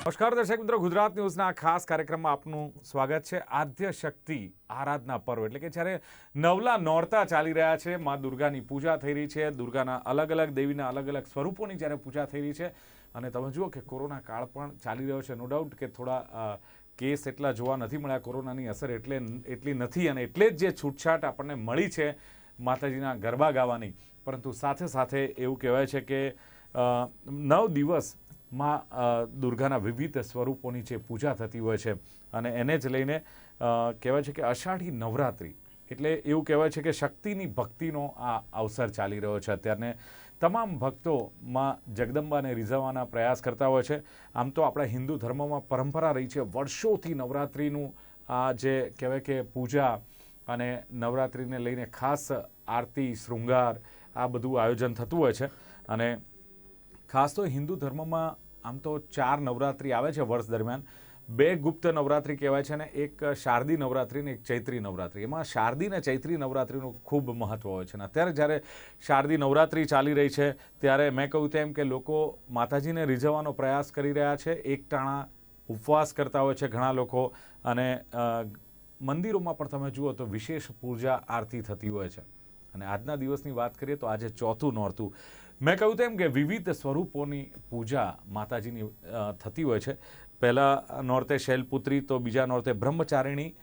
નમસ્કાર દર્શક મિત્રો, ગુજરાત ન્યૂઝના આ ખાસ કાર્યક્રમમાં આપનું સ્વાગત છે. આદ્ય શક્તિ આરાધના પર્વ એટલે કે જ્યારે નવલા નોરતા ચાલી રહ્યા છે, મા દુર્ગાની પૂજા થઈ રહી છે, દુર્ગાના અલગ અલગ દેવીના અલગ અલગ સ્વરૂપોની જ્યારે પૂજા થઈ રહી છે અને તમે જુઓ કે કોરોના કાળ પણ ચાલી રહ્યો છે. નો ડાઉટ કે થોડા કેસ એટલા જોવા નથી મળ્યા, કોરોનાની અસર એટલી નથી અને એટલે જ જે છૂટછાટ આપણને મળી છે માતાજીના ગરબા ગાવાની. પરંતુ સાથે સાથે એવું કહેવાય છે કે 9 દિવસ માં દુર્ગાના વિવિધ સ્વરૂપોની જે પૂજા થતી હોય છે અને એને જ લઈને કહેવાય છે કે અષાઢી નવરાત્રિ એટલે એવું કહેવાય છે કે શક્તિની ભક્તિનો આ અવસર ચાલી રહ્યો છે. અત્યારે તમામ ભક્તો માં જગદંબાને રીઝવવાના પ્રયાસ કરતા હોય છે. આમ તો આપણા હિન્દુ ધર્મમાં પરંપરા રહી છે વર્ષોથી નવરાત્રિનું આ જે કહેવાય કે પૂજા અને નવરાત્રિને લઈને ખાસ આરતી શૃંગાર આ બધું આયોજન થતું હોય છે. અને ખાસ તો હિન્દુ ધર્મમાં આમ તો 4 નવરાત્રિ આવે છે વર્ષ દરમિયાન. 2 ગુપ્ત નવરાત્રિ કહેવાય છે અને એક શારદી નવરાત્રિ અને એક ચૈત્રી નવરાત્રિ. એમાં શારદી અને ચૈત્રી નવરાત્રિનું ખૂબ મહત્ત્વ હોય છે. અને અત્યારે જ્યારે શારદી નવરાત્રિ ચાલી રહી છે ત્યારે મેં કહ્યું તેમ કે લોકો માતાજીને રીઝવવાનો પ્રયાસ કરી રહ્યા છે. એકટાણા ઉપવાસ કરતા હોય છે ઘણા લોકો અને મંદિરોમાં પણ તમે જુઓ તો વિશેષ પૂજા આરતી થતી હોય છે. અને આજના દિવસની વાત કરીએ તો આજે ચોથું નોરતું. મેં કહ્યું તેમ કે વિવિધ સ્વરૂપોની પૂજા માતાજીની થતી હોય છે. પહેલાં નોરતે શૈલપુત્રી, તો બીજા નોરતે બ્રહ્મચારિણી,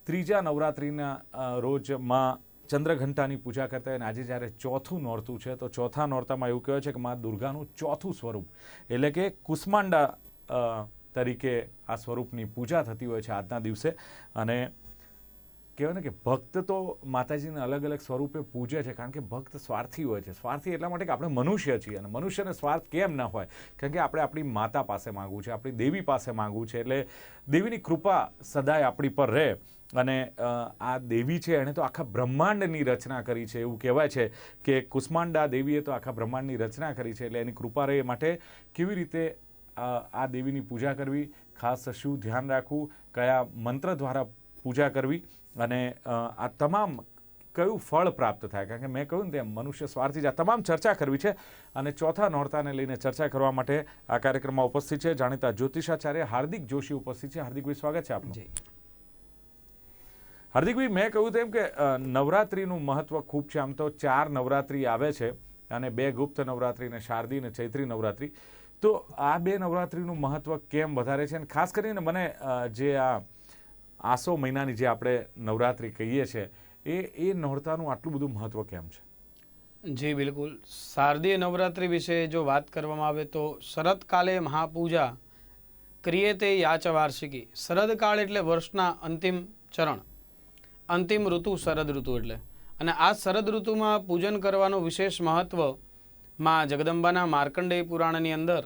ત્રીજા નવરાત્રિના રોજ માં ચંદ્રઘંટાની પૂજા કરતા હોય. અને આજે જ્યારે ચોથું નોરતું છે તો ચોથા નોરતામાં એવું કહેવાય છે કે મા દુર્ગાનું ચોથું સ્વરૂપ એટલે કે કુષ્માંડા તરીકે આ સ્વરૂપની પૂજા થતી હોય છે આજના દિવસે. અને કહેવાય ને કે ભક્ત તો માતાજીને અલગ અલગ સ્વરૂપે પૂજે છે કારણ કે ભક્ત સ્વાર્થી હોય છે. સ્વાર્થી એટલા માટે કે આપણે મનુષ્ય છીએ અને મનુષ્યને સ્વાર્થ કેમ ન હોય? કારણ કે આપણે આપણી માતા પાસે માગવું છે, આપણી દેવી પાસે માગવું છે. એટલે દેવીની કૃપા સદાય આપણી પર રહે. અને આ દેવી છે એણે તો આખા બ્રહ્માંડની રચના કરી છે. એવું કહેવાય છે કે કુષ્માંડા દેવીએ તો આખા બ્રહ્માંડની રચના કરી છે. એટલે એની કૃપા રહે માટે કેવી રીતે આ દેવીની પૂજા કરવી, ખાસ શું ધ્યાન રાખવું, કયા મંત્ર દ્વારા પૂજા કરવી અને આ તમામ કયું ફળ પ્રાપ્ત થાય. કારણ કે મેં કહ્યું ને તેમ મનુષ્ય સ્વાર્થી આ તમામ ચર્ચા કરવી છે. અને ચોથા નોરતાને લઈને ચર્ચા કરવા માટે આ કાર્યક્રમમાં ઉપસ્થિત છે જાણીતા જ્યોતિષાચાર્ય હાર્દિક જોશી ઉપસ્થિત છે. હાર્દિકભાઈ, સ્વાગત છે આપનું. હાર્દિકભાઈ, મેં કહ્યું તેમ કે નવરાત્રિનું મહત્વ ખૂબ છે. આમ તો 4 નવરાત્રિ આવે છે અને 2 ગુપ્ત નવરાત્રિ અને શારદી અને ચૈત્રી નવરાત્રિ. તો આ 2 નવરાત્રિનું મહત્વ કેમ વધારે છે? અને ખાસ કરીને મને જે આ આસો મહિનાની જે આપણે નવરાત્રિ કહીએ છીએ એ નોરતાનું આટલું બધું મહત્વ કેમ છે? જી બિલકુલ. શારદીય નવરાત્રિ વિશે જો વાત કરવામાં આવે તો શરદકાલે મહાપૂજા ક્રિયેતે યાચ વાર્ષિકી. શરદકાળ એટલે વર્ષના અંતિમ ચરણ, અંતિમ ઋતુ શરદ ઋતુ એટલે. અને આ શરદ ઋતુમાં પૂજન કરવાનું વિશેષ મહત્વ માં જગદંબાના માર્કંડેય પુરાણની અંદર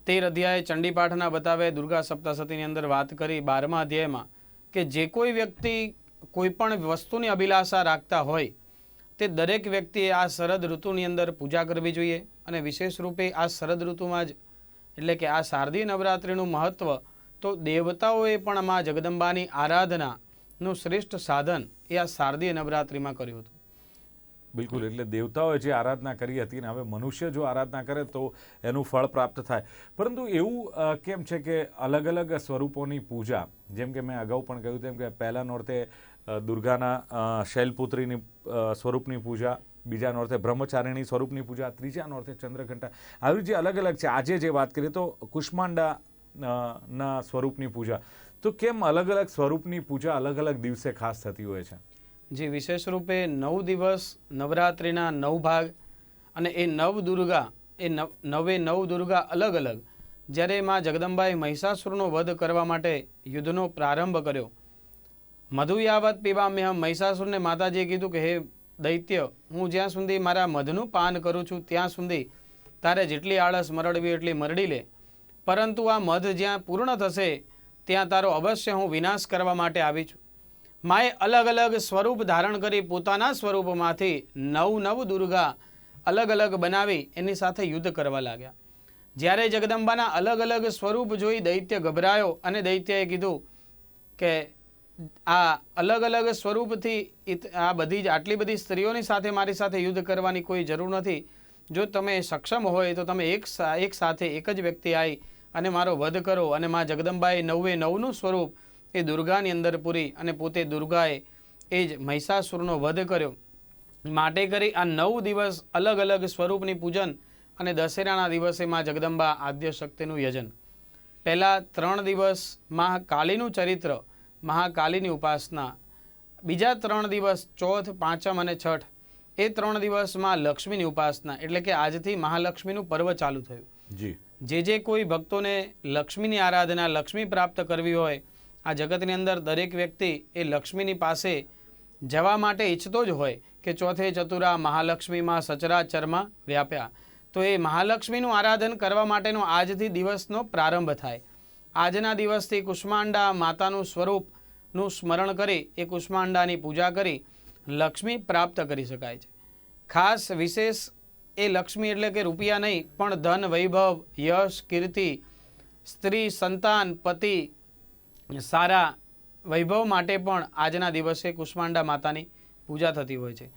13 અધ્યાય ચંડીપાઠના બતાવે, દુર્ગા સપ્તાસતીની અંદર વાત કરી 12મા અધ્યાયમાં કે જે કોઈ વ્યક્તિ કોઈ પણ વસ્તુની અભિલાષા રાખતા હોય તે દરેક વ્યક્તિએ આ શરદ ઋતુની અંદર પૂજા કરવી જોઈએ. અને વિશેષ રૂપે આ શરદ ઋતુમાં જ એટલે કે આ શારદીય નવરાત્રિનું મહત્ત્વ તો દેવતાઓએ પણ મા જગદંબાની આરાધનાનું શ્રેષ્ઠ સાધન એ આ શારદીય નવરાત્રિમાં કર્યું હતું. બિલકુલ. એટલે દેવતાઓએ જે આરાધના કરી હતી ને હવે મનુષ્ય જો આરાધના કરે તો એનું ફળ પ્રાપ્ત થાય. પરંતુ એવું કેમ છે કે અલગ અલગ સ્વરૂપોની પૂજા, જેમ કે મેં અગાઉ પણ કહ્યું તેમ કે પહેલા નોરતે દુર્ગાના શૈલપુત્રીની સ્વરૂપની પૂજા, બીજા નોરતે બ્રહ્મચારિણી સ્વરૂપની પૂજા, ત્રીજા નોરતે ચંદ્રઘંટા, આવી જે અલગ અલગ છે. આજે જે વાત કરીએ તો કુષ્માંડા ના સ્વરૂપની પૂજા. તો કેમ અલગ અલગ સ્વરૂપની પૂજા અલગ અલગ દિવસે ખાસ થતી હોય છે? જે વિશેષ રૂપે 9 દિવસ નવરાત્રિના 9 ભાગ અને એ 9 દુર્ગા એ 9 દુર્ગા અલગ અલગ. જ્યારે માં જગદંબાએ મહિષાસુરનો વધ કરવા માટે યુદ્ધનો પ્રારંભ કર્યો, મધુયાવત પીવામ્યહમ, મહિષાસુરને માતાજીએ કીધું કે હે દૈત્ય, હું જ્યાં સુધી મારા મધનું પાન કરું છું ત્યાં સુધી તારે જેટલી આળસ મરડવી એટલી મરડી લે, પરંતુ આ મધ જ્યાં પૂર્ણ થશે ત્યાં તારો અવશ્ય હું વિનાશ કરવા માટે આવી છું. માએ અલગ અલગ સ્વરૂપ ધારણ કરી પોતાના સ્વરૂપમાંથી 9 દુર્ગા અલગ અલગ બનાવી એની સાથે યુદ્ધ કરવા લાગ્યા. જ્યારે જગદંબાના અલગ અલગ સ્વરૂપ જોઈ દૈત્ય ગભરાયો અને દૈત્યએ કીધું કે આ અલગ અલગ સ્વરૂપથી આ બધી જ આટલી બધી સ્ત્રીઓની સાથે મારી સાથે યુદ્ધ કરવાની કોઈ જરૂર નથી. જો તમે સક્ષમ હોય તો તમે એક સાથે એક જ વ્યક્તિ આવી અને મારો વધ કરો. અને મા જગદંબાએ 9 સ્વરૂપ એ દુર્ગાની અંદર પૂરી અને પોતે દુર્ગાએ એ જ મહિષાસુરનો વધ કર્યો. માટે કરી આ 9 દિવસ અલગ અલગ સ્વરૂપની પૂજન અને દશેરાના દિવસે મા જગદંબા આદ્યશક્તિનું યજન. પહેલાં 3 દિવસ મહાકાલીનું ચરિત્ર, મહાકાલીની ઉપાસના. બીજા 3 દિવસ ચોથ, પાંચમ અને છઠ એ 3 દિવસમાં લક્ષ્મીની ઉપાસના. એટલે કે આજથી મહાલક્ષ્મીનું પર્વ ચાલુ થયું. જી. જે કોઈ ભક્તોને લક્ષ્મીની આરાધના, લક્ષ્મી પ્રાપ્ત કરવી હોય, આ જગતની અંદર દરેક વ્યક્તિ એ લક્ષ્મીની પાસે જવા માટે ઈચ્છતો જ હોય કે ચોથે ચતુરા મહાલક્ષ્મીમાં સચરાચરમાં વ્યાપ્યા. તો એ મહાલક્ષ્મીનું આરાધન કરવા માટેનો આજથી દિવસનો પ્રારંભ થાય. આજના દિવસથી કુષ્માંડા માતાનું સ્વરૂપનું સ્મરણ કરી એ કુષ્માંડાની પૂજા કરી લક્ષ્મી પ્રાપ્ત કરી શકાય છે. ખાસ વિશેષ એ લક્ષ્મી એટલે કે રૂપિયા નહીં, પણ ધન, વૈભવ, યશ, કીર્તિ, સ્ત્રી, સંતાન, પતિ, સારા વૈભવ માટે પણ આજના દિવસે કુષ્માંડા માતાની પૂજા થતી હોય છે.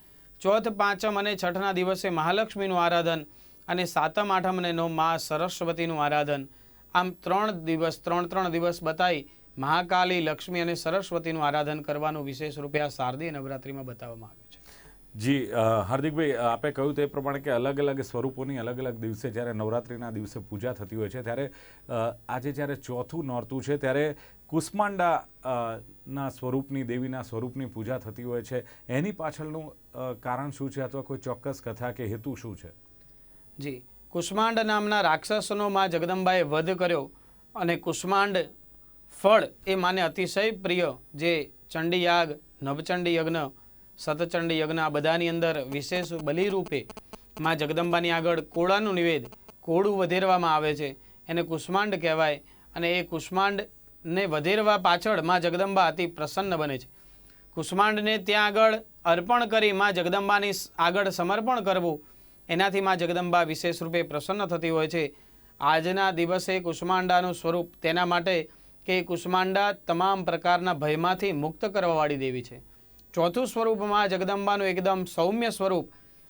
ચોથ, પાંચમ અને છઠના દિવસે મહાલક્ષ્મીનું આરાધન અને સાતમ, આઠમ અને નવ મા સરસ્વતીનું આરાધન. આમ 3 દિવસ બતાવી મહાકાલી, લક્ષ્મી અને સરસ્વતીનું આરાધન કરવાનું વિશેષ રૂપે આ શારદીય નવરાત્રિમાં બતાવવામાં આવ્યું છે. જી હાર્દિકભાઈ, આપે કહ્યું તે પ્રમાણે કે અલગ અલગ સ્વરૂપોની અલગ અલગ દિવસે જ્યારે નવરાત્રિના દિવસે પૂજા થતી હોય છે, ત્યારે આજે જ્યારે ચોથું નોરતું છે ત્યારે કુષ્માંડા ના સ્વરૂપની, દેવીના સ્વરૂપની પૂજા થતી હોય છે. એની પાછળનું કારણ શું છે, અથવા કોઈ ચોક્કસ કથા કે હેતુ શું છે? જી, કુષ્માંડ નામના રાક્ષસનો મા જગદંબાએ વધ કર્યો અને કુષ્માંડ ફળ એ માને અતિશય પ્રિય, જે ચંડી યાગ, નવચંડી યજ્ઞ, સતચંડી યજ્ઞ આ બધાની અંદર વિશેષ બલિરૂપે મા જગદંબાની આગળ કોળાનું નિવેદ, કોળું વધેરવામાં આવે છે, એને કુષ્માંડ કહેવાય. અને એ કુષ્માંડને વધેરવા પાછળ મા જગદંબા અતિ પ્રસન્ન બને છે. કુષ્માંડને ત્યાં આગળ અર્પણ કરી મા જગદંબાની આગળ સમર્પણ કરવું, એનાથી મા જગદંબા વિશેષ રૂપે પ્રસન્ન થતી હોય છે. આજના દિવસે કુષ્માંડાનું સ્વરૂપ તેના માટે કે કુષ્માંડા તમામ પ્રકારના ભયમાંથી મુક્ત કરવાવાળી દેવી છે. ચોથું સ્વરૂપ મા જગદંબાનું એકદમ સૌમ્ય સ્વરૂપ,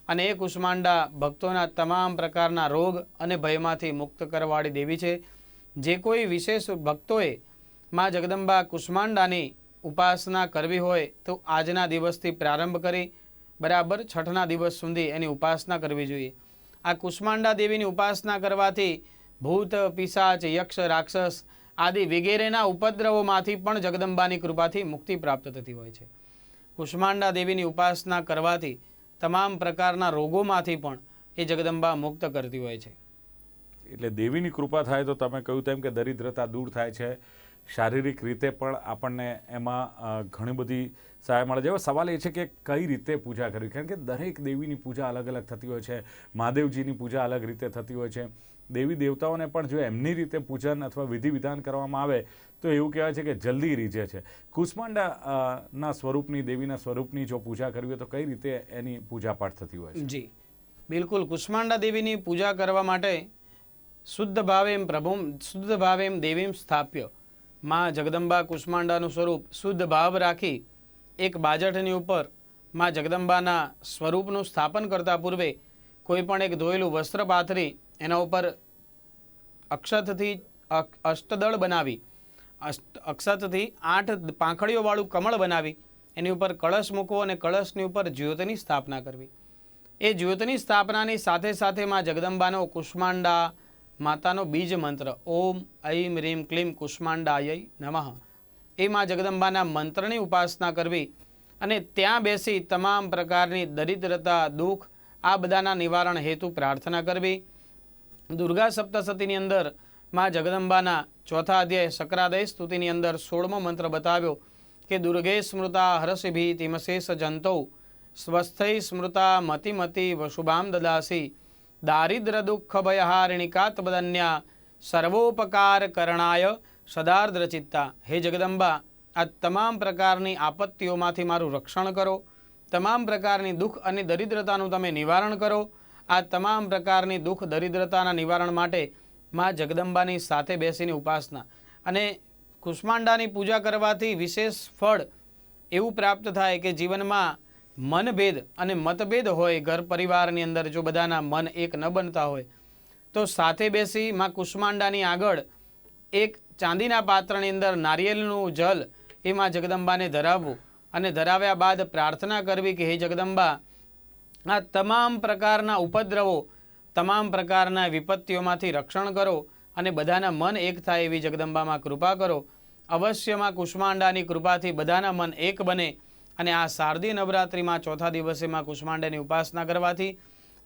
અને એ કુષ્માંડા ભક્તોના તમામ પ્રકારના રોગ અને ભયમાંથી મુક્ત કરવાવાળી દેવી છે. જે કોઈ વિશેષ ભક્તોએ મા જગદંબા કુષ્માંડાની ઉપાસના કરવી હોય તો આજના દિવસથી પ્રારંભ કરી બરાબર છઠના દિવસ સુધી એની ઉપાસના કરવી જોઈએ. આ કુષ્માંડા દેવીની ઉપાસના કરવાથી ભૂત, પિશાચ, યક્ષ, રાક્ષસ આદિ વગેરેના ઉપદ્રવોમાંથી પણ જગદંબાની કૃપાથી મુક્તિ પ્રાપ્ત થતી હોય છે. કુષ્માંડા દેવીની ઉપાસના કરવાથી તમામ પ્રકારના રોગોમાંથી પણ એ જગદંબા મુક્ત કરતી હોય છે. એટલે દેવીની કૃપા થાય તો તમે કહ્યું તેમ કે દરિદ્રતા દૂર થાય છે, શારીરિક રીતે પણ આપણને એમાં ઘણી બધી સહાય મળે છે. હવે સવાલ એ છે કે કઈ રીતે પૂજા કરવી, કારણ કે દરેક દેવીની પૂજા અલગ અલગ થતી હોય છે. મહાદેવજીની પૂજા અલગ રીતે થતી હોય છે. દેવી દેવતાઓને પણ જો એમની રીતે પૂજન અથવા વિધિ વિધાન કરવામાં આવે તો એવું કહેવાય છે કે જલ્દી રીઝે છે. કુષ્માંડા ના સ્વરૂપની, દેવીના સ્વરૂપની જો પૂજા કરવી હોય તો કઈ રીતે એની પૂજા પાઠ થતી હોય છે? જી બિલકુલ, કુષ્માંડા દેવીની પૂજા કરવા માટે શુદ્ધ ભાવેમ દેવીમ સ્થાપ્ય મા જગદંબા કુષ્માંડાનું સ્વરૂપ શુદ્ધ ભાવ રાખી એક બાજટની ઉપર મા જગદંબાના સ્વરૂપનું સ્થાપન કરતા પૂર્વે કોઈ પણ એક ધોયેલું વસ્ત્ર પાથરી એના ઉપર અક્ષતથી અષ્ટદળ બનાવી, અક્ષતથી 8 પાંખડીઓવાળું કમળ બનાવી એની ઉપર કળશ મૂકવો અને કળશની ઉપર જ્યોતની સ્થાપના કરવી. એ જ્યોતની સ્થાપનાની સાથે સાથે મા જગદંબાનો કુષ્માંડા માતાનો બીજ મંત્ર ઓમ ઐમ રીમ ક્લીમ કુષ્માંડાય નમઃ, એ મા જગદંબાના મંત્રની ઉપાસના કરવી અને ત્યાં બેસી તમામ પ્રકારની દરિદ્રતા, દુઃખ આ બધાના નિવારણ હેતુ પ્રાર્થના કરવી. દુર્ગા સપ્તશતીની અંદર મા જગદંબાના ચોથા અધ્યાય શક્રાદય સ્તુતિની અંદર 16મો મંત્ર બતાવ્યો કે દુર્ગે સ્મૃતા હરસિભી તિમશેષ જંતૌ સ્વસ્થૈ સ્મૃતા મતિમતિ વશુભામ દદાસી દારિદ્ર દુઃખ ભયહારિણિકા તબદન્યા સર્વોપકાર કરણાય સદાર્દ્ર ચિત્તા. હે જગદંબા, આ તમામ પ્રકારની આપત્તિઓમાંથી મારું રક્ષણ કરો, તમામ પ્રકારની દુઃખ અને દરિદ્રતાનું તમે નિવારણ કરો. આ તમામ પ્રકારની દુઃખ દરિદ્રતાના નિવારણ માટે મા જગદંબાની સાથે બેસીને ઉપાસના. અને કુષ્માંડાની પૂજા કરવાથી વિશેષ ફળ એવું પ્રાપ્ત થાય કે જીવનમાં મનભેદ અને મતભેદ હોય, ઘર પરિવારની અંદર જો બધાના મન એક ન બનતા હોય તો સાથે બેસી મા કુષ્માંડાની આગળ એક ચાંદીના પાત્રની અંદર નારિયેળનું જલ એ માં જગદંબાને ધરાવવું અને ધરાવ્યા બાદ પ્રાર્થના કરવી કે હે જગદંબા, આ તમામ પ્રકારના ઉપદ્રવો, તમામ પ્રકારના વિપત્તિઓમાંથી રક્ષણ કરો અને બધાના મન એક થાય એવી જગદંબામાં કૃપા કરો. અવશ્યમાં કુષ્માંડાની કૃપાથી બધાના મન એક બને અને આ શારદીય નવરાત્રિમાં ચોથા દિવસે માં કુષ્માંડાની ઉપાસના કરવાથી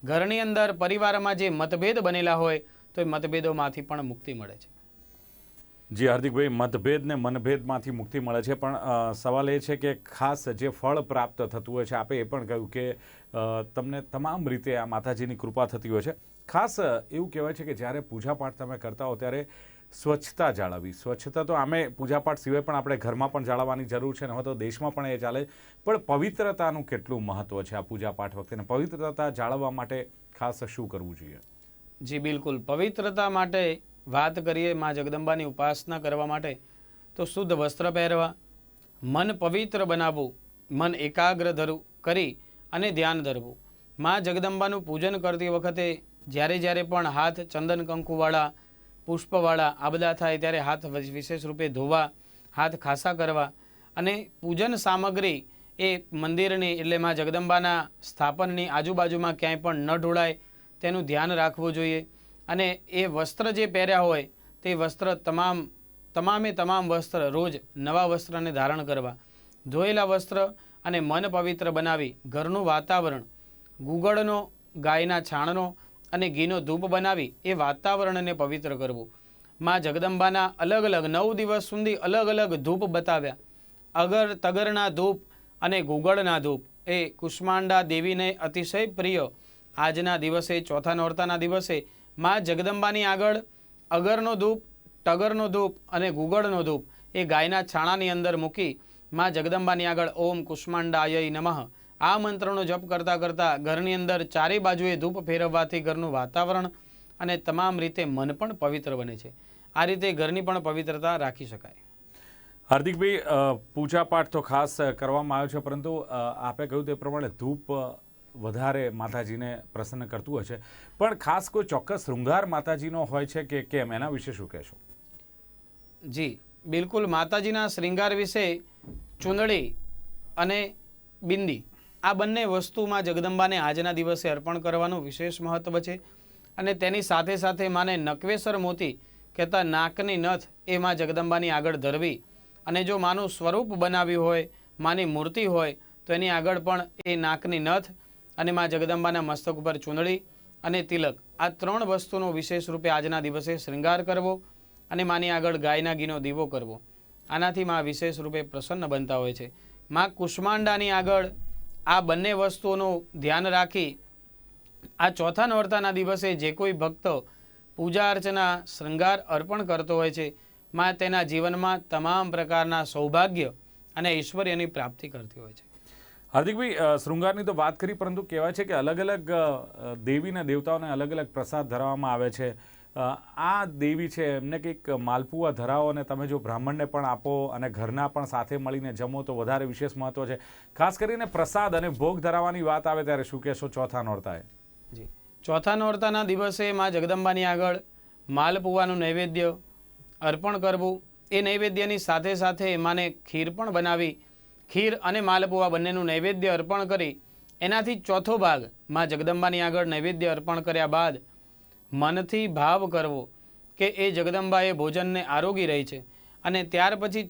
ઘરની અંદર પરિવારમાં જે મતભેદ બનેલા હોય તો એ મતભેદોમાંથી પણ મુક્તિ મળે છે. જી હાર્દિકભાઈ, મતભેદ ને મનભેદમાંથી મુક્તિ મળે છે, પણ સવાલ એ છે કે ખાસ જે ફળ પ્રાપ્ત થતું હોય છે, આપે એ પણ કહ્યું કે તમને તમામ રીતે આ માતાજીની કૃપા થતી હોય છે. ખાસ એવું કહેવાય છે કે જ્યારે પૂજાપાઠ તમે કરતા હો ત્યારે સ્વચ્છતા જાળવવી. સ્વચ્છતા તો આમે પૂજાપાઠ સિવાય પણ આપણે ઘરમાં પણ જાળવવાની જરૂર છે, ને હવે તો દેશમાં પણ એ ચાલે, પણ પવિત્રતાનું કેટલું મહત્ત્વ છે આ પૂજાપાઠ વખતે, ને પવિત્રતા જાળવવા માટે ખાસ શું કરવું જોઈએ? જી બિલકુલ, પવિત્રતા માટે વાત કરીએ માં જગદંબાની ઉપાસના કરવા માટે તો શુદ્ધ વસ્ત્ર પહેરવા, મન પવિત્ર બનાવવું, મન એકાગ્ર કરી અને ધ્યાન ધરવું. માં જગદંબાનું પૂજન કરતી વખતે જ્યારે પણ હાથ ચંદન કંકુવાળા, પુષ્પવાળા આ બધા થાય ત્યારે હાથ વિશેષ રૂપે ધોવા, હાથ ખાસા કરવા અને પૂજન સામગ્રી એ મંદિરની એટલે માં જગદંબાના સ્થાપનની આજુબાજુમાં ક્યાંય પણ ન ઢોળાય તેનું ધ્યાન રાખવું જોઈએ. અને એ વસ્ત્ર જે પહેર્યા હોય તે વસ્ત્ર તમામે તમામ વસ્ત્ર રોજ નવા વસ્ત્રને ધારણ કરવા. ધોયેલા વસ્ત્ર અને મન પવિત્ર બનાવી ઘરનું વાતાવરણ ગુગળનો, ગાયના છાણનો અને ઘીનો ધૂપ બનાવી એ વાતાવરણને પવિત્ર કરવું. માં જગદંબાના અલગ અલગ 9 દિવસ સુધી અલગ અલગ ધૂપ બતાવ્યા. અગર તગરના ધૂપ અને ગુગળના ધૂપ એ કુષ્માંડા દેવીને અતિશય પ્રિય. આજના દિવસે ચોથા નોરતાના દિવસે માં જગદંબાની આગળ અગરનો ધૂપ, ટગરનો ધૂપ અને ગુગળનો ધૂપ એ ગાયના છાણાની અંદર મૂકી માં જગદંબાની આગળ ઓમ કુષ્માંડાય નમઃ આ મંત્રનો જપ કરતાં કરતાં ઘરની અંદર ચારે બાજુએ ધૂપ ફેરવવાથી ઘરનું વાતાવરણ અને તમામ રીતે મન પણ પવિત્ર બને છે. આ રીતે ઘરની પણ પવિત્રતા રાખી શકાય. હાર્દિકભાઈ, પૂજાપાઠ તો ખાસ કરવામાં આવ્યો છે, પરંતુ આપે કહ્યું તે પ્રમાણે ધૂપ વધારે માતાજીને પ્રસન્ન કરતું હોય છે, પણ ખાસ કોઈ ચોક્કસ શૃંગાર માતાજીનો હોય છે કે કેમ, એના વિશે શું કહેશો? જી બિલકુલ, માતાજીના શ્રૃંગાર વિશે ચૂંદડી અને બિંદી આ બંને વસ્તુમાં જગદંબાને આજના દિવસે અર્પણ કરવાનું વિશેષ મહત્વ છે. અને તેની સાથે સાથે માને નકવેસર મોતી કહેતા નાકની નથ એ માં જગદંબાની આગળ ધરવી. અને જો માનું સ્વરૂપ બનાવ્યું હોય, માની મૂર્તિ હોય તો એની આગળ પણ એ નાકની નથ અને માં જગદંબાના મસ્તક ઉપર ચૂંદડી અને તિલક આ 3 વસ્તુનો વિશેષ રૂપે આજના દિવસે શ્રૃંગાર કરવો અને માની આગળ ગાયના ઘીનો દીવો કરવો. આનાથી માં વિશેષ રૂપે પ્રસન્ન બનતા હોય છે. માં કુષ્માંડાની આગળ આ બંને વસ્તુઓનું ધ્યાન રાખી આ ચોથા નોરતાના દિવસે જે કોઈ ભક્ત પૂજા અર્ચના શ્રૃંગાર અર્પણ કરતો હોય છે, માં તેના જીવનમાં તમામ પ્રકારના સૌભાગ્ય અને ઐશ્વર્યની પ્રાપ્તિ કરતી હોય છે. હાર્દિકભાઈ, શૃંગારની તો વાત કરી, પરંતુ કહેવાય છે કે અલગ અલગ દેવીના દેવતાઓને અલગ અલગ પ્રસાદ ધરાવવામાં આવે છે. આ દેવી છે એમને કંઈક માલપુઆ ધરાવો અને તમે જો બ્રાહ્મણને પણ આપો અને ઘરના પણ સાથે મળીને જમો તો વધારે વિશેષ મહત્વ છે. ખાસ કરીને પ્રસાદ અને ભોગ ધરાવવાની વાત આવે ત્યારે શું કહેશો ચોથા નોરતાએ? જી, ચોથા નોરતાના દિવસે માં જગદંબાની આગળ માલપુવાનું નૈવેદ્ય અર્પણ કરવું. એ નૈવેદ્યની સાથે સાથે માને ખીર પણ બનાવી ખીર અને માલપુવા બંનેનું નૈવેદ્ય અર્પણ કરી એનાથી ચોથો ભાગ માં જગદંબાની આગળ નૈવેદ્ય અર્પણ કર્યા બાદ મનથી ભાવ કરવો કે એ જગદંબા એ ભોજનને આરોગી રહી છે અને ત્યાર પછી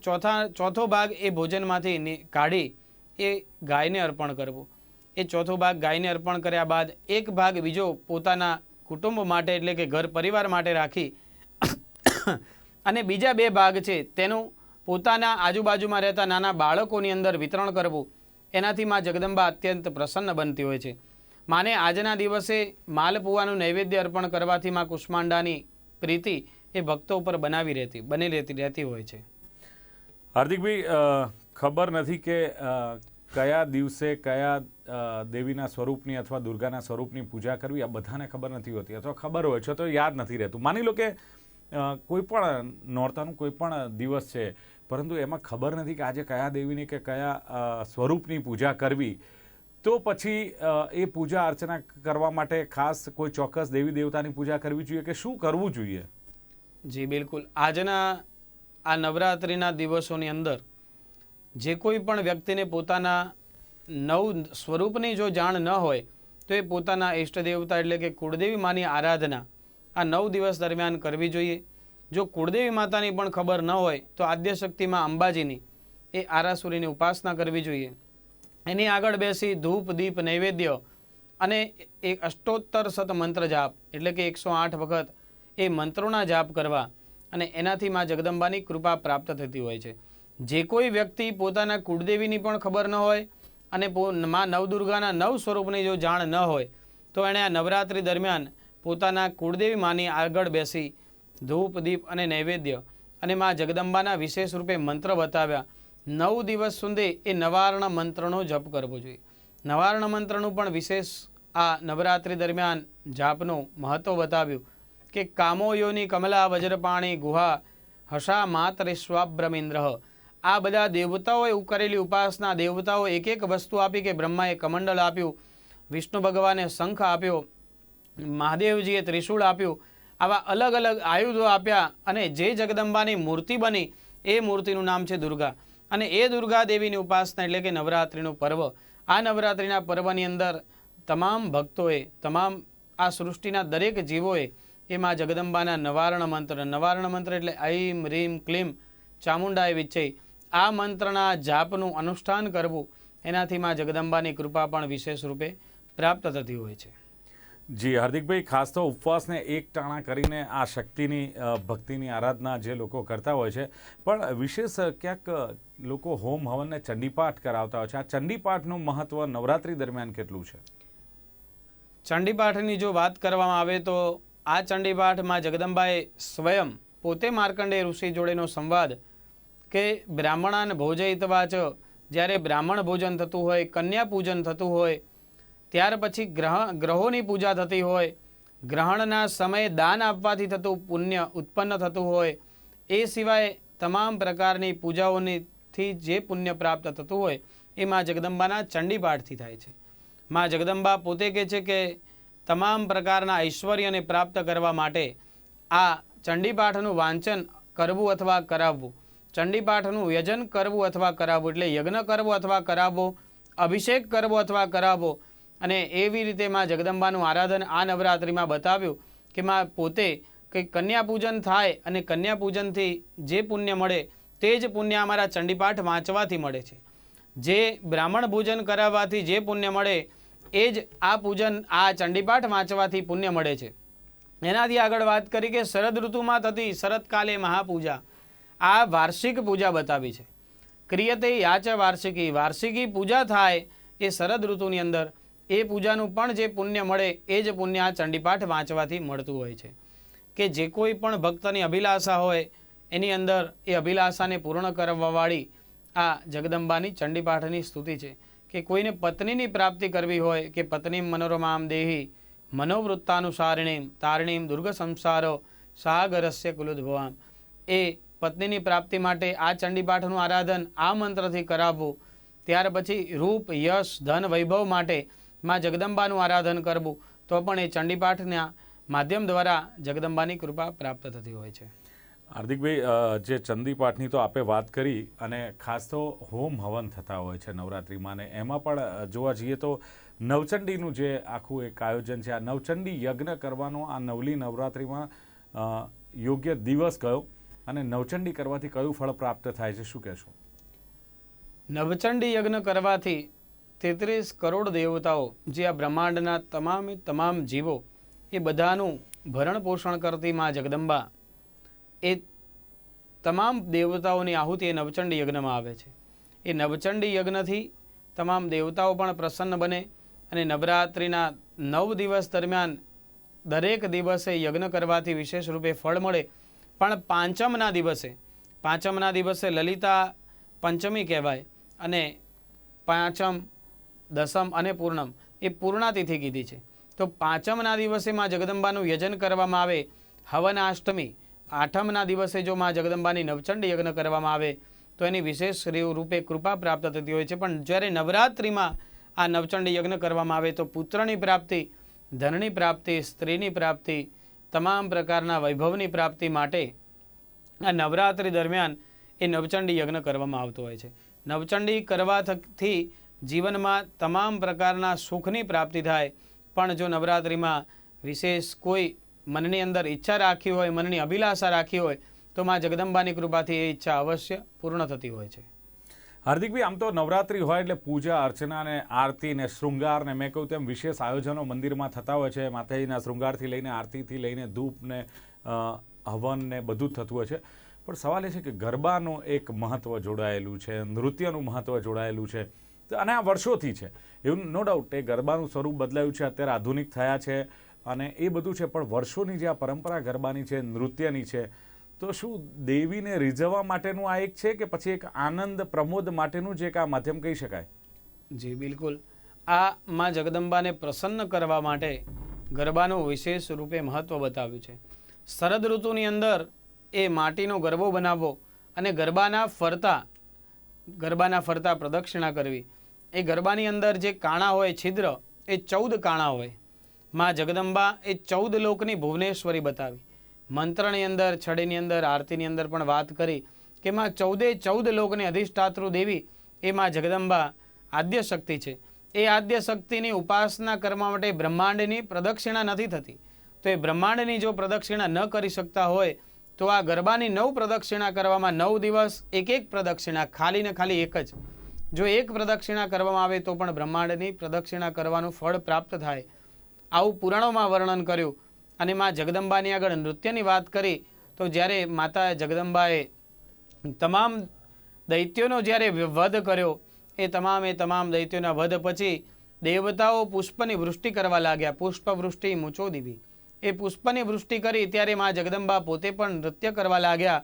ચોથો ભાગ એ ભોજનમાંથી કાઢી એ ગાયને અર્પણ કરવો. એ ચોથો ભાગ ગાયને અર્પણ કર્યા બાદ એક ભાગ બીજો પોતાના કુટુંબ માટે એટલે કે ઘર પરિવાર માટે રાખી અને બીજા 2 ભાગ છે તેનું પોતાના આજુબાજુમાં રહેતા નાના બાળકોની અંદર વિતરણ કરવું. એનાથી માં જગદંબા અત્યંત પ્રસન્ન બનતી હોય છે. માને આજના દિવસે માલપુવાનું નૈવેદ્ય અર્પણ કરવાથી માં કુષ્માંડાની પ્રીતિ એ ભક્તો ઉપર બની રહેતી હોય છે. હાર્દિકભાઈ, ખબર નથી કે કયા દિવસે કયા દેવીના સ્વરૂપની અથવા દુર્ગાના સ્વરૂપની પૂજા કરવી, આ બધાને ખબર નથી હોતી, અથવા ખબર હોય છે તો યાદ નથી રહેતું. માની લો કે કોઈ પણ નોરતાનું કોઈ પણ દિવસ છે, પરંતુ એમાં ખબર નથી કે આજે કયા દેવીની કે કયા સ્વરૂપની પૂજા કરવી, તો પછી એ પૂજા અર્ચના કરવા માટે ખાસ કોઈ ચોક્કસ દેવી દેવતાની પૂજા કરવી જોઈએ કે શું કરવું જોઈએ? જી બિલકુલ. આજના આ નવરાત્રિના દિવસોની અંદર જે કોઈ પણ વ્યક્તિને પોતાના નવ સ્વરૂપની જો જાણ ન હોય તો એ પોતાના ઈષ્ટ દેવતા એટલે કે કુળદેવી માની આરાધના આ 9 દિવસ દરમિયાન કરવી જોઈએ. જો કુળદેવી માતાની પણ ખબર ન હોય તો આદ્યશક્તિમાં અંબાજીની એ આરાસુરીની ઉપાસના કરવી જોઈએ. એની આગળ બેસી ધૂપ દીપ નૈવેદ્ય અને એક અષ્ટોત્તર શત મંત્ર જાપ એટલે કે 108 વખત એ મંત્રોના જાપ કરવા અને એનાથી માં જગદંબાની કૃપા પ્રાપ્ત થતી હોય છે. જે કોઈ વ્યક્તિ પોતાના કુળદેવીની પણ ખબર ન હોય અને માં નવદુર્ગાના 9 સ્વરૂપની જો જાણ ન હોય તો એણે આ નવરાત્રિ દરમિયાન પોતાના કુળદેવી માની આગળ બેસી ધૂપ દીપ અને નૈવેદ્ય અને માં જગદંબાના વિશેષ રૂપે મંત્ર બતાવ્યા 9 દિવસ સુધી એ નવાર્ણ મંત્રનો જપ કરવો જોઈએ. નવાર્ણ મંત્રનું પણ વિશેષ આ નવરાત્રિ દરમિયાન જાપનું મહત્વ બતાવ્યું કે કામો યોની કમલા વજ્રપાણી ગુહા હસા માતરેશ્વાબ્રમિન્દ્ર. આ બધા દેવતાઓએ કરેલી ઉપાસના, દેવતાઓ એક એક વસ્તુ આપી કે બ્રહ્માએ કમંડલ આપ્યું, વિષ્ણુ ભગવાને શંખ આપ્યો, મહાદેવજીએ ત્રિશૂળ આપ્યું, આવા અલગ અલગ આયુધો આપ્યા અને જે જગદંબાની મૂર્તિ બની એ મૂર્તિનું નામ છે દુર્ગા. અને એ દુર્ગા દેવીની ઉપાસના એટલે કે નવરાત્રિનું પર્વ. આ નવરાત્રિના પર્વની અંદર તમામ ભક્તોએ, તમામ આ સૃષ્ટિના દરેક જીવોએ એમાં જગદંબાના નવાર્ણ મંત્ર એટલે ઐમ રીમ ક્લીમ ચામુંડાય વિચ્છય આ મંત્રના જાપનું અનુષ્ઠાન કરવું એનાથી માં જગદંબાની કૃપા પણ વિશેષ રૂપે પ્રાપ્ત થતી હોય છે. જી હાર્દિકભાઈ, ખાસ તો ઉપવાસને એક ટાણા કરીને આ શક્તિની ભક્તિની આરાધના જે લોકો કરતા હોય છે, પણ વિશેષ ક્યાંક લોકો હોમ હવનને ચંડીપાઠ કરાવતા હોય છે. આ ચંડીપાઠનું મહત્વ નવરાત્રી દરમિયાન કેટલું છે? ચંડીપાઠની જો વાત કરવામાં આવે તો આ ચંડીપાઠમાં જગદંબાએ સ્વયં પોતે માર્કંડેય ઋષિ જોડેનો સંવાદ કે બ્રાહ્મણાન ભોજયિત્વા ચ, જ્યારે બ્રાહ્મણ ભોજન થતું હોય, કન્યા પૂજન થતું હોય, ત્યાર પછી ગ્રહોની પૂજા થતી હોય, ગ્રહણના સમયે દાન આપવાથી થતું પુણ્ય ઉત્પન્ન થતું હોય, એ સિવાય તમામ પ્રકારની પૂજાઓથી જે પુણ્ય પ્રાપ્ત થતું હોય એ માં જગદંબાના ચંડીપાઠથી થાય છે. માં જગદંબા પોતે કહે છે કે તમામ પ્રકારના ઐશ્વર્યને પ્રાપ્ત કરવા માટે આ ચંડીપાઠનું વાંચન કરવું અથવા કરાવવું, ચંડીપાઠનું યજન કરવું અથવા કરાવવું એટલે યજ્ઞ કરવો અથવા કરાવવો, અભિષેક કરવો અથવા કરાવવો. અને એવી રીતે માં જગદંબાનું આરાધન આ નવરાત્રિમાં બતાવ્યું કે માં પોતે કંઈક કન્યા પૂજન થાય અને કન્યા પૂજનથી જે પુણ્ય મળે તે જ પુણ્ય અમારા ચંડીપાઠ વાંચવાથી મળે છે. જે બ્રાહ્મણ પૂજન કરાવવાથી જે પુણ્ય મળે એ જ આ પૂજન આ ચંડીપાઠ વાંચવાથી પુણ્ય મળે છે. એનાથી આગળ વાત કરી કે શરદ ઋતુમાં થતી શરદકાલે મહાપૂજા, આ વાર્ષિક પૂજા બતાવી છે. ક્રિયતે યાચ વાર્ષિકી, વાર્ષિકી પૂજા થાય એ શરદ ઋતુની અંદર, એ પૂજાનું પણ જે પુણ્ય મળે એ જ પુણ્ય આ ચંડીપાઠ વાંચવાથી મળતું હોય છે. કે જે કોઈ પણ ભક્તની અભિલાષા હોય એની અંદર એ અભિલાષાને પૂર્ણ કરવાવાળી આ જગદંબાની ચંડીપાઠની સ્તુતિ છે. કે કોઈને પત્નીની પ્રાપ્તિ કરવી હોય કે પત્ની મનોરમામ દેહી મનોવૃત્તાનુસારિણીમ તારિણીમ દુર્ગ સંસારો સાગરસ્ય કુલોદ્ભવામ, એ પત્નીની પ્રાપ્તિ માટે આ ચંડીપાઠનું આરાધન આ મંત્રથી કરાવવું. ત્યાર પછી રૂપ યશ ધન વૈભવ માટે માં જગદંબાનું આરાધન કરવું તો પણ એ ચંડીપાઠના માધ્યમ દ્વારા જગદંબાની કૃપા પ્રાપ્ત થતી હોય છે. હાર્દિકભાઈ, જે ચંડીપાઠની તો આપે વાત કરી અને ખાસ તો હોમ હવન થતા હોય છે નવરાત્રિમાં, ને એમાં પણ જોવા જઈએ તો નવચંડીનું જે આખું એક આયોજન છે, આ નવચંડી યજ્ઞ કરવાનો આ નવલી નવરાત્રિમાં યોગ્ય દિવસ કયો અને નવચંડી કરવાથી કયું ફળ પ્રાપ્ત થાય છે, શું કહેશો? નવચંડી યજ્ઞ કરવાથી 33 કરોડ દેવતાઓ જે આ બ્રહ્માંડના તમામ જીવો એ બધાનું ભરણ પોષણ કરતી માં જગદંબા એ તમામ દેવતાઓની આહુતિ એ નવચંડી યજ્ઞમાં આવે છે. એ નવચંડી યજ્ઞથી તમામ દેવતાઓ પણ પ્રસન્ન બને અને નવરાત્રિના 9 દિવસ દરમિયાન દરેક દિવસે યજ્ઞ કરવાથી વિશેષ રૂપે ફળ મળે. પણ પાંચમના દિવસે લલિતા પંચમી કહેવાય અને પાંચમ, દસમ અને પૂર્ણમ એ પૂર્ણાતિથિ કીધી છે. તો પાંચમના દિવસે માં જગદંબાનું યજન કરવામાં આવે, હવનાષ્ટમી 8મના દિવસે જો માં જગદંબાની નવચંડી યજ્ઞ કરવામાં આવે તો એની વિશેષ રૂપે કૃપા પ્રાપ્ત થતી હોય છે. પણ જ્યારે નવરાત્રિમાં આ નવચંડી યજ્ઞ કરવામાં આવે તો પુત્રની પ્રાપ્તિ, ધનની પ્રાપ્તિ, સ્ત્રીની પ્રાપ્તિ, તમામ પ્રકારના વૈભવની પ્રાપ્તિ માટે આ નવરાત્રિ દરમિયાન એ નવચંડી યજ્ઞ કરવામાં આવતો હોય છે. નવચંડી કરવા થકી જીવનમાં તમામ પ્રકારના સુખની પ્રાપ્તિ થાય. પણ જો નવરાત્રિમાં વિશેષ કોઈ મનની અંદર ઈચ્છા રાખી હોય, મનની અભિલાષા રાખી હોય, તો માં જગદંબાની કૃપાથી એ ઈચ્છા અવશ્ય પૂર્ણ થતી હોય છે. હાર્દિકભાઈ, આમ તો નવરાત્રિ હોય એટલે પૂજા અર્ચના ને આરતી ને શૃંગાર ને મેં કહ્યું તેમ વિશેષ આયોજનો મંદિરમાં થતા હોય છે. માતાજીના શૃંગારથી લઈને આરતીથી લઈને ધૂપ ને હવન ને બધું જ થતું હોય છે. પણ સવાલ એ છે કે ગરબાનું એક મહત્ત્વ જોડાયેલું છે, નૃત્યનું મહત્ત્વ જોડાયેલું છે અને આ વર્ષોથી છે. એવું નો ડાઉટ એ ગરબાનું સ્વરૂપ બદલાયું છે, અત્યારે આધુનિક થયા છે અને એ બધું છે. પણ વર્ષોની જે આ પરંપરા ગરબાની છે, નૃત્યની છે, તો શું દેવીને રીઝવવા માટેનું આ એક છે કે પછી એક આનંદ પ્રમોદ માટેનું જ એક આ માધ્યમ કહી શકાય? જી બિલકુલ. આ માં જગદંબાને પ્રસન્ન કરવા માટે ગરબાનું વિશેષ રૂપે મહત્ત્વ બતાવ્યું છે. શરદ ઋતુની અંદર એ માટીનો ગરબો બનાવવો અને ગરબાના ફરતા પ્રદક્ષિણા કરવી. એ ગરબાની અંદર જે કાણા હોય, છિદ્ર, એ 14 કાણા હોય. માં જગદંબા એ 14 લોકની ભુવનેશ્વરી બતાવી. મંત્રની અંદર, છડીની અંદર, આરતીની અંદર પણ વાત કરી કે માં 14 લોકની અધિષ્ઠાતૃ દેવી એ માં જગદંબા આદ્ય શક્તિ છે. એ આદ્ય શક્તિની ઉપાસના કરવા માટે બ્રહ્માંડની પ્રદક્ષિણા નથી થતી. તો એ બ્રહ્માંડની જો પ્રદક્ષિણા ન કરી શકતા હોય તો આ ગરબાની 9 પ્રદક્ષિણા કરવામાં 9 દિવસ એક પ્રદક્ષિણા, ખાલી ને ખાલી એક જ. જો એક પ્રદક્ષિણા કરવામાં આવે તો પણ બ્રહ્માંડની પ્રદક્ષિણા કરવાનું ફળ પ્રાપ્ત થાય. આવું પુરાણોમાં વર્ણન કર્યું. અને માં જગદંબાની આગળ નૃત્યની વાત કરી તો જ્યારે માતા જગદંબાએ તમામ દૈત્યોનો જ્યારે વધ કર્યો, એ તમામ દૈત્યોના વધ પછી દેવતાઓ પુષ્પની વૃષ્ટિ કરવા લાગ્યા. પુષ્પવૃષ્ટિ મૂચો દીવી. એ પુષ્પની વૃષ્ટિ કરી ત્યારે માં જગદંબા પોતે પણ નૃત્ય કરવા લાગ્યા.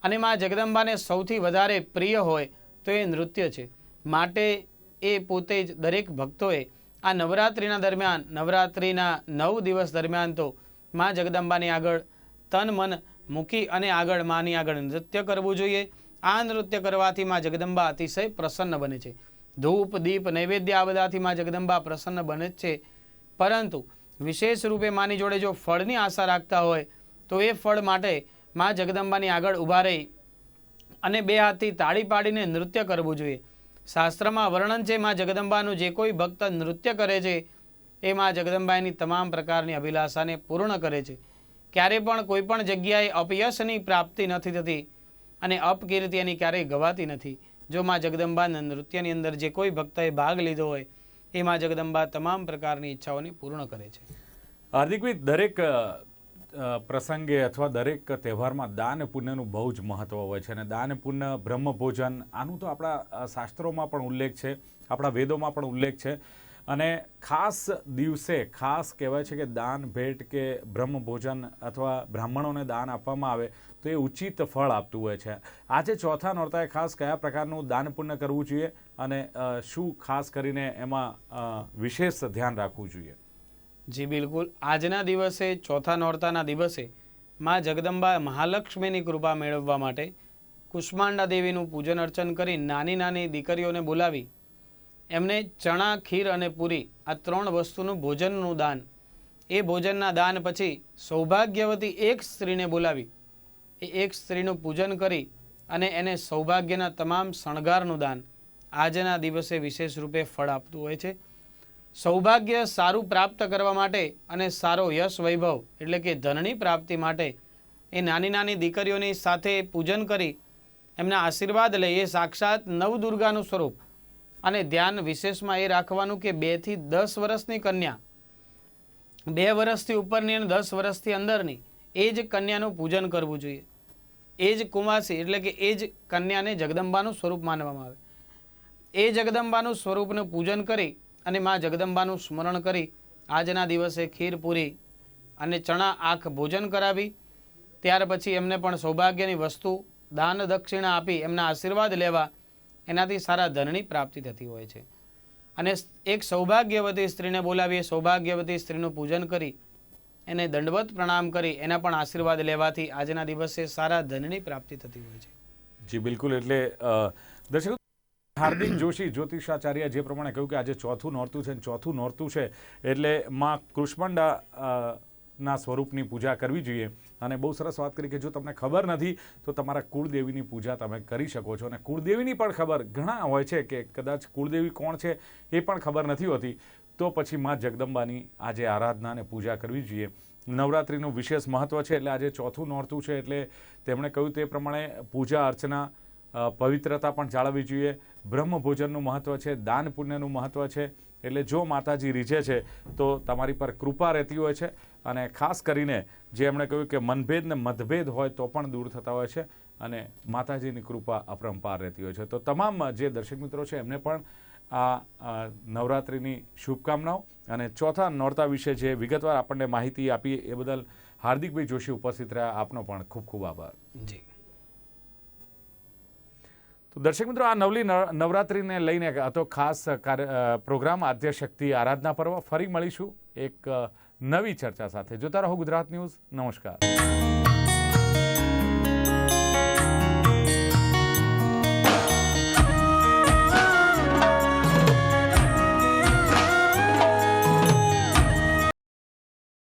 અને માં જગદંબાને સૌથી વધારે પ્રિય હોય તો એ નૃત્ય છે. માટે એ પોતે જ દરેક ભક્તોએ આ નવરાત્રિના દરમિયાન, નવરાત્રિના 9 દિવસ દરમિયાન તો માં જગદંબાની આગળ તન મન મૂકી અને આગળ માની આગળ નૃત્ય કરવું જોઈએ. આ નૃત્ય કરવાથી માં જગદંબા અતિશય પ્રસન્ન બને છે. ધૂપ, દીપ, નૈવેદ્ય આ બધાથી માં જગદંબા પ્રસન્ન બને જ છે. પરંતુ વિશેષ રૂપે માની જોડે જો ફળની આશા રાખતા હોય તો એ ફળ માટે માં જગદંબાની આગળ ઊભા રહી અને 2 હાથથી તાળી પાડીને નૃત્ય કરવું જોઈએ. શાસ્ત્રમાં વર્ણન છે માં જગદંબાનું જે કોઈ ભક્ત નૃત્ય કરે છે એ માં જગદંબાની તમામ પ્રકારની અભિલાષાને પૂર્ણ કરે છે. ક્યારે પણ કોઈ પણ જગ્યાએ અપયશની પ્રાપ્તિ નથી થતી અને અપકીર્તિ એની ક્યારેય ગવાતી નથી. જો માં જગદંબાના નૃત્યની અંદર જે કોઈ ભક્તએ ભાગ લીધો હોય એ માં જગદંબા તમામ પ્રકારની ઈચ્છાઓને પૂર્ણ કરે છે. હાર્દિકભાઈ, દરેક પ્રસંગે અથવા દરેક તહેવારમાં દાન પુણ્યનું બહુ જ મહત્ત્વ હોય છે અને દાન પુણ્ય, બ્રહ્મ ભોજન, આનું તો આપણા શાસ્ત્રોમાં પણ ઉલ્લેખ છે, આપણા વેદોમાં પણ ઉલ્લેખ છે. અને ખાસ દિવસે ખાસ કહેવાય છે કે દાન, ભેટ કે બ્રહ્મ ભોજન અથવા બ્રાહ્મણોને દાન આપવામાં આવે તો એ ઉચિત ફળ આપતું હોય છે. આજે ચોથા નોરતાએ ખાસ કયા પ્રકારનું દાન પુણ્ય કરવું જોઈએ અને શું ખાસ કરીને એમાં વિશેષ ધ્યાન રાખવું જોઈએ? જી બિલકુલ. આજના દિવસે, ચોથા નોરતાના દિવસે માં જગદંબા મહાલક્ષ્મીની કૃપા મેળવવા માટે કુષ્માંડા દેવીનું પૂજન અર્ચન કરી નાની નાની દીકરીઓને બોલાવી એમને ચણા, ખીર અને પૂરી આ 3 વસ્તુનું ભોજનનું દાન. એ ભોજનના દાન પછી સૌભાગ્યવતી એક સ્ત્રીને બોલાવી એ એક સ્ત્રીનું પૂજન કરી અને એને સૌભાગ્યના તમામ શણગારનું દાન આજના દિવસે વિશેષ રૂપે ફળ આપતું હોય છે. સૌભાગ્ય સારું પ્રાપ્ત કરવા માટે અને સારો યશ વૈભવ એટલે કે ધનની પ્રાપ્તિ માટે એ નાની નાની દીકરીઓની સાથે પૂજન કરી એમના આશીર્વાદ લઈ. એ સાક્ષાત નવદુર્ગાનું સ્વરૂપ. અને ધ્યાન વિશેષમાં એ રાખવાનું કે 2 થી 10 વર્ષની કન્યા, 2 વર્ષથી ઉપરની અને 10 વર્ષથી અંદરની એ જ કન્યાનું પૂજન કરવું જોઈએ. એ જ કુમાસી એટલે કે એ જ કન્યાને જગદંબાનું સ્વરૂપ માનવામાં આવે. એ જગદંબાનું સ્વરૂપનું પૂજન કરી અને માં જગદંબાનું સ્મરણ કરી આજના દિવસે ખીર, પૂરી અને ચણા આંખ ભોજન કરાવી ત્યાર પછી એમને પણ સૌભાગ્યની વસ્તુ દાન દક્ષિણા આપી એમના આશીર્વાદ લેવા. એનાથી સારા ધનની પ્રાપ્તિ થતી હોય છે. અને એક સૌભાગ્યવતી સ્ત્રીને બોલાવી સૌભાગ્યવતી સ્ત્રીનું પૂજન કરી એને દંડવત પ્રણામ કરી એના પણ આશીર્વાદ લેવાથી આજના દિવસે સારા ધનની પ્રાપ્તિ થતી હોય છે. જી બિલકુલ. એટલે દર્શકો, હાર્દિક જોશી જ્યોતિષાચાર્ય જે પ્રમાણે કહ્યું કે આજે ચોથું નોરતું છે, ચોથું નોરતું છે એટલે માં કુષ્માંડા ના સ્વરૂપની પૂજા કરવી જોઈએ. અને બહુ સરસ વાત કરી કે જો તમને ખબર નથી તો તમારા કુળદેવીની પૂજા તમે કરી શકો છો. અને કુળદેવીની પણ ખબર ઘણા હોય છે કે કદાચ કુળદેવી કોણ છે એ પણ ખબર નથી હોતી, તો પછી મા જગદંબાની આજે આરાધના અને પૂજા કરવી જોઈએ. નવરાત્રિનું વિશેષ મહત્ત્વ છે, એટલે આજે ચોથું નોરતું છે, એટલે તેમણે કહ્યું તે પ્રમાણે પૂજા અર્ચના પવિત્રતા પણ જાળવવી જોઈએ. બ્રહ્મ ભોજનનું મહત્ત્વ છે, દાન પુણ્યનું મહત્ત્વ છે. એટલે જો માતાજી રીઝે છે તો તમારી પર કૃપા રહેતી હોય છે. અને ખાસ કરીને જે એમણે કહ્યું કે મનભેદ ને મતભેદ હોય તો પણ દૂર થતા હોય છે અને માતાજીની કૃપા અપરંપાર રહેતી હોય છે. તો તમામ જે દર્શક મિત્રો છે એમને પણ આ નવરાત્રિની શુભકામનાઓ. અને ચોથા નોરતા વિશે જે વિગતવાર આપણને માહિતી આપી એ બદલ હાર્દિકભાઈ જોશી ઉપસ્થિત રહ્યા, આપનો પણ ખૂબ ખૂબ આભાર. જી. તો દર્શક મિત્રો, આ નવરાત્રિને લઈને હતો ખાસ પ્રોગ્રામ આદ્યશક્તિ આરાધના પર્વ. ફરી મળીશું એક નવી ચર્ચા સાથે. જોતા રહો ગુજરાત ન્યૂઝ. નમસ્કાર.